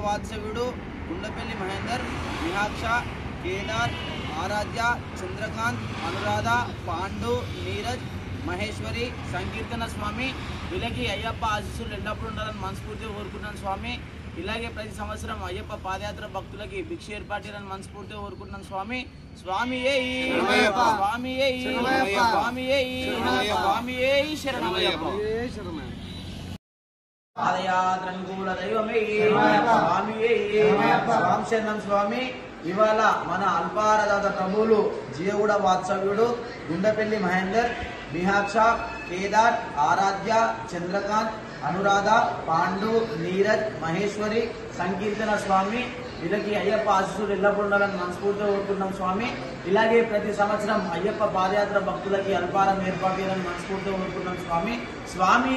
వాత్సవ్యుడు గుండెపల్లి మహేందర్, విహాక్ష, కేదార్, ఆరాధ్య, చంద్రకాంత్, అనురాధ, పాండు, నీరజ్, మహేశ్వరి, సంకీర్తన స్వామి వీళ్ళకి అయ్యప్ప ఆశీస్సులు ఎల్లప్పుడు ఉండాలని మనస్ఫూర్తిగా కోరుకుంటున్నాను స్వామి. ఇలాగే ప్రతి సంవత్సరం అయ్యప్ప పాదయాత్ర భక్తులకి భిక్ష ఏర్పాటు చేయాలని మనస్ఫూర్తిగా కోరుకుంటున్నాను స్వామి. స్వామి స్వామి స్వామి శరణమయ్యప్ప. పాదయాత్రంకూల దైవమే స్వామి శరణం స్వామి. ఇవాళ మన అల్పారదాత ప్రభువులు జియగూడ వాత్సవ్యుడు గుండెపల్లి మహేందర్, విహాక్ష, కేదార్, ఆరాధ్య, చంద్రకాంత్, అనురాధ, పాండు, నీరజ్, మహేశ్వరి, సంకీర్తన స్వామి వీళ్ళకి అయ్యప్ప ఆశీస్సులు ఎల్లప్పుడు ఉండాలని మనస్ఫూర్తిగా కోరుకుంటున్నాం స్వామి. ఇలాగే ప్రతి సంవత్సరం అయ్యప్ప పాదయాత్ర భక్తులకి అల్పారం ఏర్పాటు చేయాలని మనస్ఫూర్తిగా కోరుకుంటున్నాం స్వామి. స్వామి